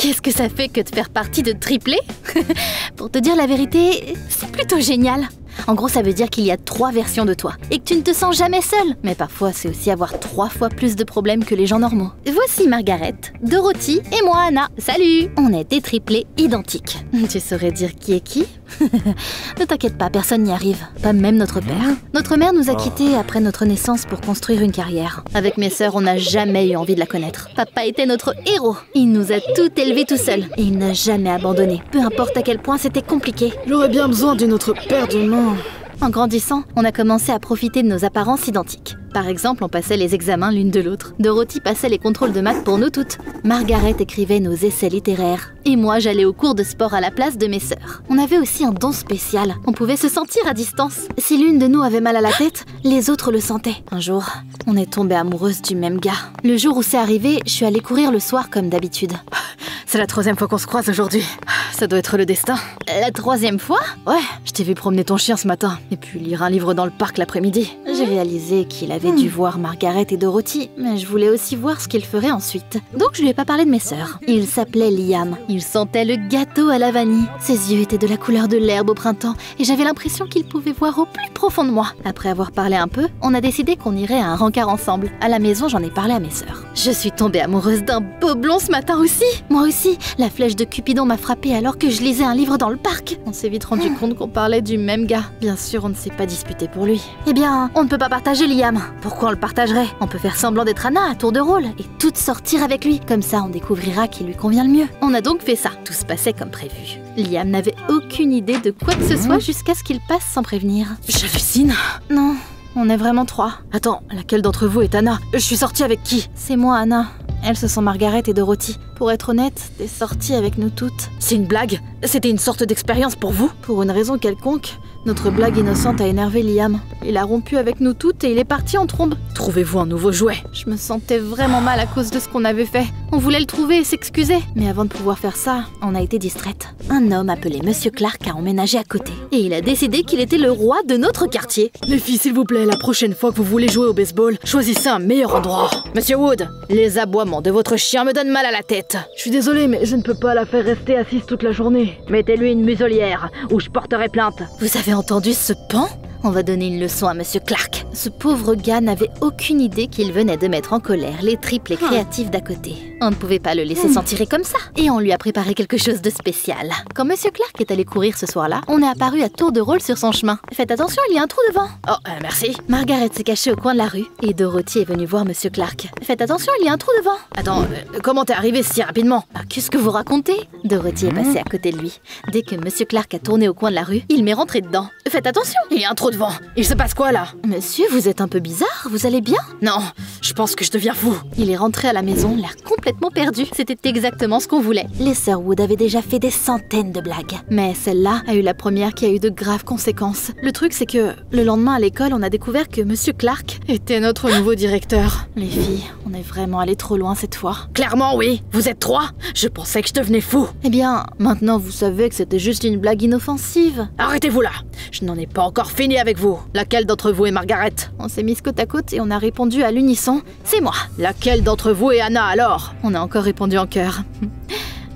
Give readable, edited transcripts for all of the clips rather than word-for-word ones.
Qu'est-ce que ça fait que de faire partie de triplé? Pour te dire la vérité, c'est plutôt génial. En gros, ça veut dire qu'il y a 3 versions de toi et que tu ne te sens jamais seule. Mais parfois, c'est aussi avoir 3 fois plus de problèmes que les gens normaux. Voici Margaret, Dorothy et moi, Anna. Salut! On est des triplés identiques. Tu saurais dire qui est qui? Ne t'inquiète pas, personne n'y arrive. Pas même notre père. Notre mère nous a quittés après notre naissance pour construire une carrière. Avec mes sœurs, on n'a jamais eu envie de la connaître. Papa était notre héros. Il nous a tout élevés tout seul. Et il n'a jamais abandonné. Peu importe à quel point c'était compliqué. J'aurais bien besoin d'une autre paire de mains. En grandissant, on a commencé à profiter de nos apparences identiques. Par exemple, on passait les examens l'une de l'autre. Dorothy passait les contrôles de maths pour nous toutes. Margaret écrivait nos essais littéraires. Et moi, j'allais au cours de sport à la place de mes sœurs. On avait aussi un don spécial. On pouvait se sentir à distance. Si l'une de nous avait mal à la tête, les autres le sentaient. Un jour, on est tombée amoureuse du même gars. Le jour où c'est arrivé, je suis allée courir le soir comme d'habitude. C'est la 3e fois qu'on se croise aujourd'hui. Ça doit être le destin. La 3e fois? Ouais, je t'ai vu promener ton chien ce matin. Et puis lire un livre dans le parc l'après-midi. J'ai réalisé qu'il avait dû voir Margaret et Dorothy, mais je voulais aussi voir ce qu'il ferait ensuite. Donc je lui ai pas parlé de mes sœurs. Il s'appelait Liam. Il sentait le gâteau à la vanille. Ses yeux étaient de la couleur de l'herbe au printemps, et j'avais l'impression qu'il pouvait voir au plus profond de moi. Après avoir parlé un peu, on a décidé qu'on irait à un rencard ensemble. À la maison, j'en ai parlé à mes sœurs. Je suis tombée amoureuse d'un beau blond ce matin aussi. Moi aussi, la flèche de Cupidon m'a frappée alors que je lisais un livre dans le parc. On s'est vite rendu compte qu'on parlait du même gars. Bien sûr, on ne s'est pas disputé pour lui. Eh bien, on ne peut pas partager Liam. Pourquoi on le partagerait? On peut faire semblant d'être Anna à tour de rôle et toutes sortir avec lui. Comme ça, on découvrira qui lui convient le mieux. On a donc fait ça. Tout se passait comme prévu. Liam n'avait aucune idée de quoi que ce soit jusqu'à ce qu'il passe sans prévenir. J'hallucine. Non, on est vraiment 3. Attends, laquelle d'entre vous est Anna? Je suis sortie avec qui? C'est moi, Anna. Elles, ce sont Margaret et Dorothy. Pour être honnête, t'es sortie avec nous toutes. C'est une blague? C'était une sorte d'expérience pour vous? Pour une raison quelconque, notre blague innocente a énervé Liam. Il a rompu avec nous toutes et il est parti en trombe. Trouvez-vous un nouveau jouet? Je me sentais vraiment mal à cause de ce qu'on avait fait. On voulait le trouver et s'excuser. Mais avant de pouvoir faire ça, on a été distraite. Un homme appelé Monsieur Clark a emménagé à côté. Et il a décidé qu'il était le roi de notre quartier. Les filles, s'il vous plaît, la prochaine fois que vous voulez jouer au baseball, choisissez un meilleur endroit. Monsieur Wood, les aboiements de votre chien me donnent mal à la tête. Je suis désolée, mais je ne peux pas la faire rester assise toute la journée. Mettez-lui une muselière, ou je porterai plainte. Vous avez entendu ce pan? On va donner une leçon à Monsieur Clark. Ce pauvre gars n'avait aucune idée qu'il venait de mettre en colère les triplés créatifs d'à côté. On ne pouvait pas le laisser s'en tirer comme ça. Et on lui a préparé quelque chose de spécial. Quand Monsieur Clark est allé courir ce soir-là, on est apparu à tour de rôle sur son chemin. Faites attention, il y a un trou devant. Oh, merci. Margaret s'est cachée au coin de la rue et Dorothy est venue voir Monsieur Clark. Faites attention, il y a un trou devant. Attends, comment t'es arrivée si rapidement? Qu'est-ce que vous racontez? Dorothy est passée à côté de lui. Dès que Monsieur Clark a tourné au coin de la rue, il m'est rentré dedans. Faites attention, il y a un trou devant. Il se passe quoi là? Monsieur, vous êtes un peu bizarre, vous allez bien? Non, je pense que je deviens fou. Il est rentré à la maison, l'air complètement perdu. C'était exactement ce qu'on voulait. Les sœurs Wood avaient déjà fait des centaines de blagues. Mais celle-là a eu la première qui a eu de graves conséquences. Le truc, c'est que le lendemain à l'école, on a découvert que Monsieur Clark était notre nouveau directeur. Les filles, on est vraiment allé trop loin cette fois. Clairement, oui. Vous êtes 3. Je pensais que je devenais fou. Eh bien, maintenant vous savez que c'était juste une blague inoffensive. Arrêtez-vous là. Je n'en ai pas encore fini avec vous. Laquelle d'entre vous est Margaret? On s'est mis côte à côte et on a répondu à l'unisson. C'est moi. Laquelle d'entre vous est Anna alors? On a encore répondu en chœur.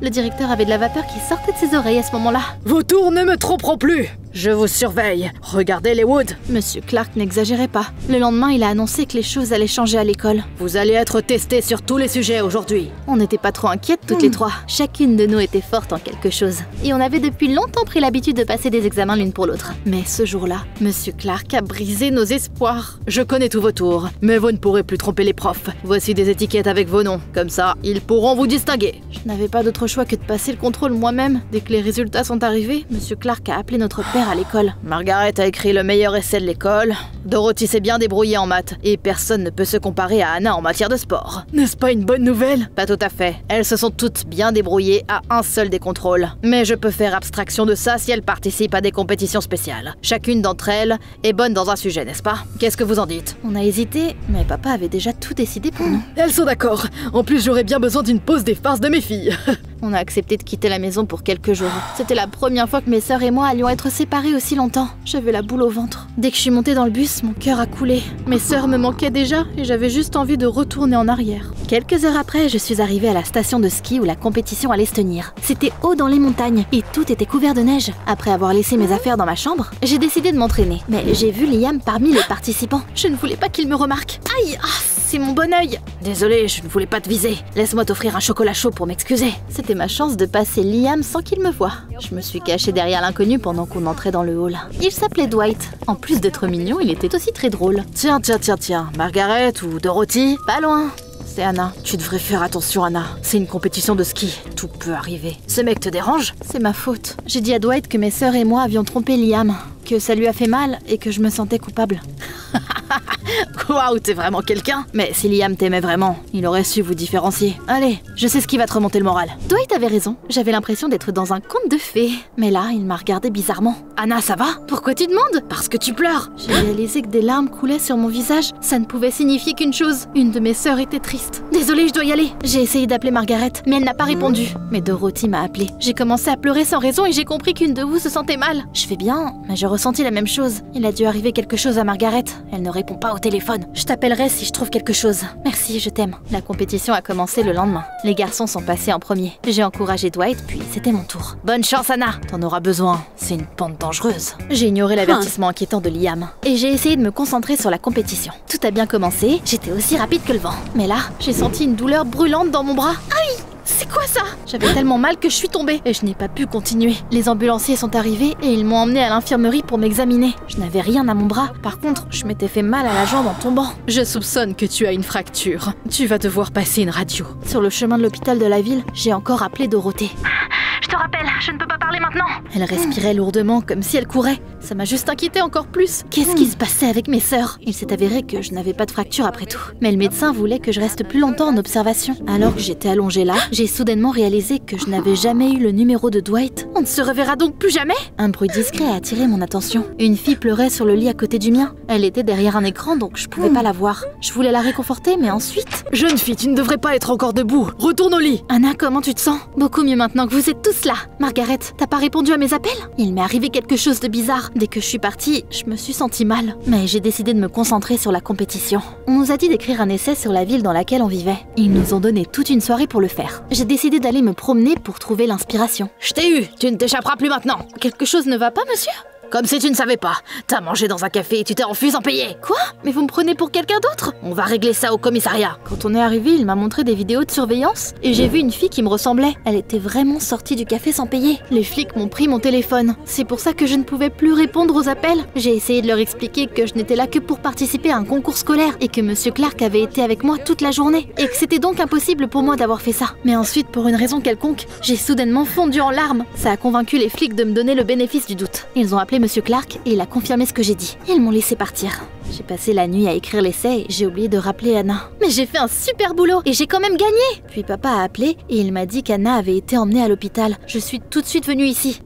Le directeur avait de la vapeur qui sortait de ses oreilles à ce moment-là. Vos tours ne me tromperont plus. Je vous surveille. Regardez les Wood. Monsieur Clark n'exagérait pas. Le lendemain, il a annoncé que les choses allaient changer à l'école. Vous allez être testés sur tous les sujets aujourd'hui. On n'était pas trop inquiètes toutes les 3. Chacune de nous était forte en quelque chose. Et on avait depuis longtemps pris l'habitude de passer des examens l'une pour l'autre. Mais ce jour-là, Monsieur Clark a brisé nos espoirs. Je connais tous vos tours, mais vous ne pourrez plus tromper les profs. Voici des étiquettes avec vos noms. Comme ça, ils pourront vous distinguer. Je n'avais pas d'autre choix que de passer le contrôle moi-même. Dès que les résultats sont arrivés, Monsieur Clark a appelé notre père à l'école. Margaret a écrit le meilleur essai de l'école. Dorothy s'est bien débrouillée en maths. Et personne ne peut se comparer à Anna en matière de sport. N'est-ce pas une bonne nouvelle? Pas tout à fait. Elles se sont toutes bien débrouillées à un seul des contrôles. Mais je peux faire abstraction de ça si elles participent à des compétitions spéciales. Chacune d'entre elles est bonne dans un sujet, n'est-ce pas? Qu'est-ce que vous en dites? On a hésité, mais papa avait déjà tout décidé pour nous. Elles sont d'accord. En plus, j'aurais bien besoin d'une pause des farces de mes filles. On a accepté de quitter la maison pour quelques jours. C'était la première fois que mes sœurs et moi allions être séparées aussi longtemps. J'avais la boule au ventre. Dès que je suis montée dans le bus, mon cœur a coulé. Mes sœurs me manquaient déjà et j'avais juste envie de retourner en arrière. Quelques heures après, je suis arrivée à la station de ski où la compétition allait se tenir. C'était haut dans les montagnes et tout était couvert de neige. Après avoir laissé mes affaires dans ma chambre, j'ai décidé de m'entraîner. Mais j'ai vu Liam parmi les participants. Je ne voulais pas qu'il me remarque. Aïe, c'est mon bon œil. Désolée, je ne voulais pas te viser. Laisse-moi t'offrir un chocolat chaud pour m'excuser. C'était ma chance de passer Liam sans qu'il me voie. Je me suis cachée derrière l'inconnu pendant qu'on entrait dans le hall. Il s'appelait Dwight. En plus d'être mignon, il était aussi très drôle. Tiens, Margaret ou Dorothy? Pas loin. C'est Anna. Tu devrais faire attention, Anna. C'est une compétition de ski. Tout peut arriver. Ce mec te dérange? C'est ma faute. J'ai dit à Dwight que mes sœurs et moi avions trompé Liam, que ça lui a fait mal et que je me sentais coupable. Waouh, t'es vraiment quelqu'un. Mais si Liam t'aimait vraiment, il aurait su vous différencier. Allez, je sais ce qui va te remonter le moral. Dwight avait raison. J'avais l'impression d'être dans un conte de fées. Mais là, il m'a regardé bizarrement. Anna, ça va? Pourquoi tu demandes? Parce que tu pleures. J'ai réalisé que des larmes coulaient sur mon visage. Ça ne pouvait signifier qu'une chose. Une de mes sœurs était triste. Désolée, je dois y aller. J'ai essayé d'appeler Margaret, mais elle n'a pas répondu. Mais Dorothy m'a appelée. J'ai commencé à pleurer sans raison et j'ai compris qu'une de vous se sentait mal. Je vais bien, mais j'ai ressenti la même chose. Il a dû arriver quelque chose à Margaret. Elle ne répond pas au téléphone. Je t'appellerai si je trouve quelque chose. Merci, je t'aime. La compétition a commencé le lendemain. Les garçons sont passés en premier. J'ai encouragé Dwight, puis c'était mon tour. Bonne chance, Anna. T'en auras besoin. C'est une pente dangereuse. J'ai ignoré l'avertissement inquiétant de Liam. Et j'ai essayé de me concentrer sur la compétition. Tout a bien commencé. J'étais aussi rapide que le vent. Mais là, j'ai senti une douleur brûlante dans mon bras. Aïe! C'est quoi ça? J'avais tellement mal que je suis tombée et je n'ai pas pu continuer. Les ambulanciers sont arrivés et ils m'ont emmenée à l'infirmerie pour m'examiner. Je n'avais rien à mon bras. Par contre, je m'étais fait mal à la jambe en tombant. Je soupçonne que tu as une fracture. Tu vas devoir passer une radio. Sur le chemin de l'hôpital de la ville, j'ai encore appelé Dorothée. Je te rappelle, je ne peux pas parler maintenant. Elle respirait lourdement comme si elle courait. Ça m'a juste inquiétée encore plus. Qu'est-ce qui se passait avec mes sœurs? Il s'est avéré que je n'avais pas de fracture après tout. Mais le médecin voulait que je reste plus longtemps en observation. Alors que j'étais allongée là, j'ai soudainement réalisé que je n'avais jamais eu le numéro de Dwight. On ne se reverra donc plus jamais? Un bruit discret a attiré mon attention. Une fille pleurait sur le lit à côté du mien. Elle était derrière un écran donc je pouvais pas la voir. Je voulais la réconforter mais ensuite... Jeune fille, tu ne devrais pas être encore debout. Retourne au lit. Anna, comment tu te sens? Beaucoup mieux maintenant que vous êtes tous là. Margaret, t'as pas répondu à mes appels? Il m'est arrivé quelque chose de bizarre. Dès que je suis partie, je me suis sentie mal. Mais j'ai décidé de me concentrer sur la compétition. On nous a dit d'écrire un essai sur la ville dans laquelle on vivait. Ils nous ont donné toute une soirée pour le faire. J'ai décidé d'aller me promener pour trouver l'inspiration. Je t'ai eu, tu ne t'échapperas plus maintenant. Quelque chose ne va pas, monsieur? Comme si tu ne savais pas. T'as mangé dans un café et tu t'es enfui sans payer. Quoi? Mais vous me prenez pour quelqu'un d'autre? On va régler ça au commissariat. Quand on est arrivé, il m'a montré des vidéos de surveillance et j'ai vu une fille qui me ressemblait. Elle était vraiment sortie du café sans payer. Les flics m'ont pris mon téléphone. C'est pour ça que je ne pouvais plus répondre aux appels. J'ai essayé de leur expliquer que je n'étais là que pour participer à un concours scolaire et que Monsieur Clark avait été avec moi toute la journée et que c'était donc impossible pour moi d'avoir fait ça. Mais ensuite, pour une raison quelconque, j'ai soudainement fondu en larmes. Ça a convaincu les flics de me donner le bénéfice du doute. Ils ont appelé Monsieur Clark et il a confirmé ce que j'ai dit. Ils m'ont laissé partir. J'ai passé la nuit à écrire l'essai et j'ai oublié de rappeler Anna. Mais j'ai fait un super boulot et j'ai quand même gagné. Puis papa a appelé et il m'a dit qu'Anna avait été emmenée à l'hôpital. Je suis tout de suite venue ici.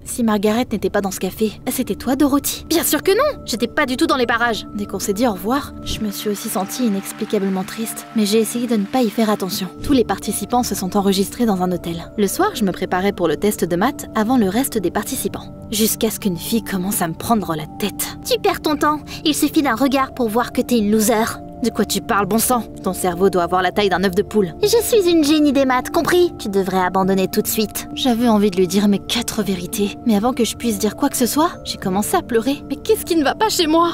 Si Margaret n'était pas dans ce café, c'était toi, Dorothy? Bien sûr que non! J'étais pas du tout dans les parages. Dès qu'on s'est dit au revoir, je me suis aussi sentie inexplicablement triste. Mais j'ai essayé de ne pas y faire attention. Tous les participants se sont enregistrés dans un hôtel. Le soir, je me préparais pour le test de maths avant le reste des participants. Jusqu'à ce qu'une fille commence à me prendre la tête. Tu perds ton temps. Il suffit d'un regard pour voir que t'es une loser. De quoi tu parles, bon sang? Ton cerveau doit avoir la taille d'un œuf de poule. Je suis une génie des maths, compris? Tu devrais abandonner tout de suite. J'avais envie de lui dire mes 4 vérités. Mais avant que je puisse dire quoi que ce soit, j'ai commencé à pleurer. Mais qu'est-ce qui ne va pas chez moi?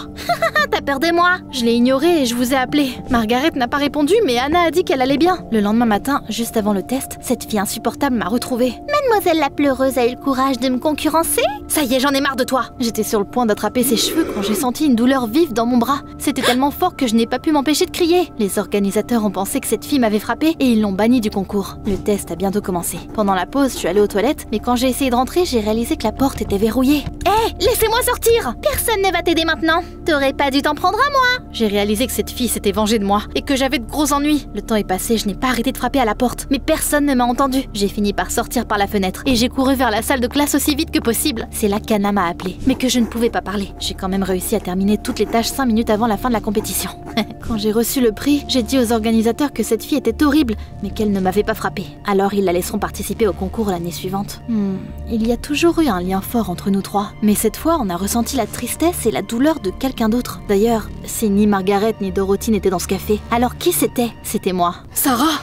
T'as peur de moi? Je l'ai ignoré et je vous ai appelé. Margaret n'a pas répondu, mais Anna a dit qu'elle allait bien. Le lendemain matin, juste avant le test, cette fille insupportable m'a retrouvée. Mademoiselle la pleureuse a eu le courage de me concurrencer? Ça y est, j'en ai marre de toi. J'étais sur le point d'attraper ses cheveux quand j'ai senti une douleur vive dans mon bras. C'était tellement fort que je n'ai pas pu m'empêcher de crier. Les organisateurs ont pensé que cette fille m'avait frappée et ils l'ont bannie du concours. Le test a bientôt commencé. Pendant la pause, je suis allée aux toilettes, mais quand j'ai essayé de rentrer, j'ai réalisé que la porte était verrouillée. Hé, laissez-moi sortir! Personne ne va t'aider maintenant. T'aurais pas dû t'en prendre à moi. J'ai réalisé que cette fille s'était vengée de moi et que j'avais de gros ennuis. Le temps est passé, je n'ai pas arrêté de frapper à la porte, mais personne ne m'a entendu. J'ai fini par sortir par la fenêtre et j'ai couru vers la salle de classe aussi vite que possible. C'est là qu'Anna m'a appelée, mais que je ne pouvais pas parler. J'ai quand même réussi à terminer toutes les tâches 5 minutes avant la fin de la compétition. Quand j'ai reçu le prix, j'ai dit aux organisateurs que cette fille était horrible, mais qu'elle ne m'avait pas frappée. Alors ils la laisseront participer au concours l'année suivante. Il y a toujours eu un lien fort entre nous trois. Mais cette fois, on a ressenti la tristesse et la douleur de quelqu'un d'autre. D'ailleurs, si ni Margaret ni Dorothy n'étaient dans ce café, alors qui c'était? C'était moi. Sarah!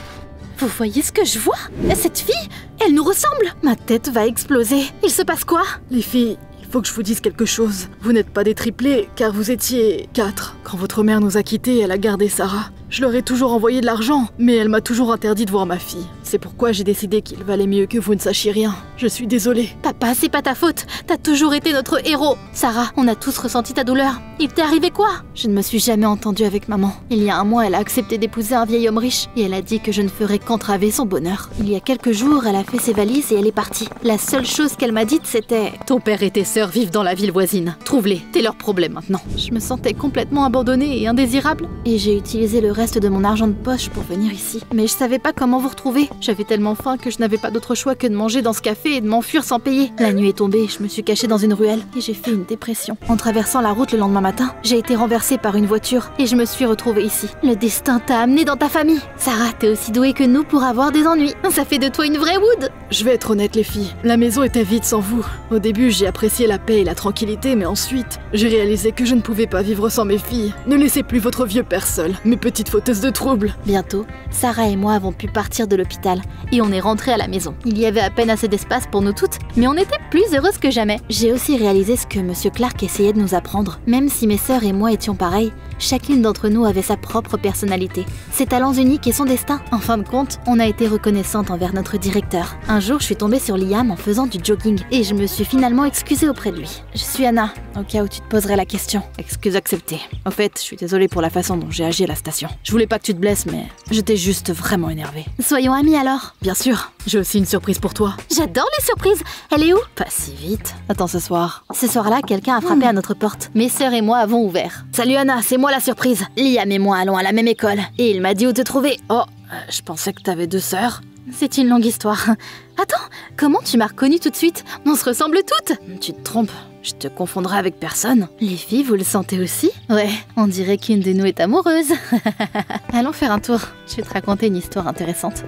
Vous voyez ce que je vois? Cette fille, elle nous ressemble! Ma tête va exploser. Il se passe quoi? Les filles, il faut que je vous dise quelque chose. Vous n'êtes pas des triplés, car vous étiez 4. Quand votre mère nous a quittés, elle a gardé Sarah. Je leur ai toujours envoyé de l'argent, mais elle m'a toujours interdit de voir ma fille. C'est pourquoi j'ai décidé qu'il valait mieux que vous ne sachiez rien. Je suis désolée. Papa, c'est pas ta faute. T'as toujours été notre héros. Sarah, on a tous ressenti ta douleur. Il t'est arrivé quoi? Je ne me suis jamais entendue avec maman. Il y a un mois, elle a accepté d'épouser un vieil homme riche et elle a dit que je ne ferais qu'entraver son bonheur. Il y a quelques jours, elle a fait ses valises et elle est partie. La seule chose qu'elle m'a dite, c'était « Ton père et tes sœurs vivent dans la ville voisine. Trouve-les, t'es leur problème maintenant. » Je me sentais complètement abandonnée et indésirable. Et j'ai utilisé le reste de mon argent de poche pour venir ici. Mais je savais pas comment vous retrouver. J'avais tellement faim que je n'avais pas d'autre choix que de manger dans ce café et de m'enfuir sans payer. La nuit est tombée, je me suis cachée dans une ruelle et j'ai fait une dépression. En traversant la route le lendemain matin, j'ai été renversée par une voiture et je me suis retrouvée ici. Le destin t'a amenée dans ta famille. Sarah, t'es aussi douée que nous pour avoir des ennuis. Ça fait de toi une vraie Wood. Je vais être honnête les filles, la maison était vide sans vous. Au début, j'ai apprécié la paix et la tranquillité, mais ensuite, j'ai réalisé que je ne pouvais pas vivre sans mes filles. Ne laissez plus votre vieux père seul, mes petites fauteuses de troubles. Bientôt, Sarah et moi avons pu partir de l'hôpital et on est rentrés à la maison. Il y avait à peine assez d'espace pour nous toutes, mais on était plus heureuses que jamais. J'ai aussi réalisé ce que Monsieur Clark essayait de nous apprendre. Même si mes sœurs et moi étions pareilles, chacune d'entre nous avait sa propre personnalité, ses talents uniques et son destin. En fin de compte, on a été reconnaissante envers notre directeur. Un jour, je suis tombée sur Liam en faisant du jogging et je me suis finalement excusée auprès de lui. Je suis Anna, au cas où tu te poserais la question. Excuse acceptée. En fait, je suis désolée pour la façon dont j'ai agi à la station. Je voulais pas que tu te blesses, mais j'étais juste vraiment énervée. Soyons amis alors. Bien sûr, j'ai aussi une surprise pour toi. J'adore les surprises. Elle est où? Pas si vite. Attends ce soir. Ce soir-là, quelqu'un a frappé à notre porte. Mes sœurs et moi avons ouvert. Salut Anna, c'est moi la surprise. Liam et moi allons à la même école et il m'a dit où te trouver. Oh, je pensais que t'avais 2 sœurs. C'est une longue histoire. Attends, comment tu m'as reconnue tout de suite? On se ressemble toutes. Tu te trompes, je te confondrai avec personne. Les filles, vous le sentez aussi? Ouais, on dirait qu'une de nous est amoureuse. Allons faire un tour, je vais te raconter une histoire intéressante.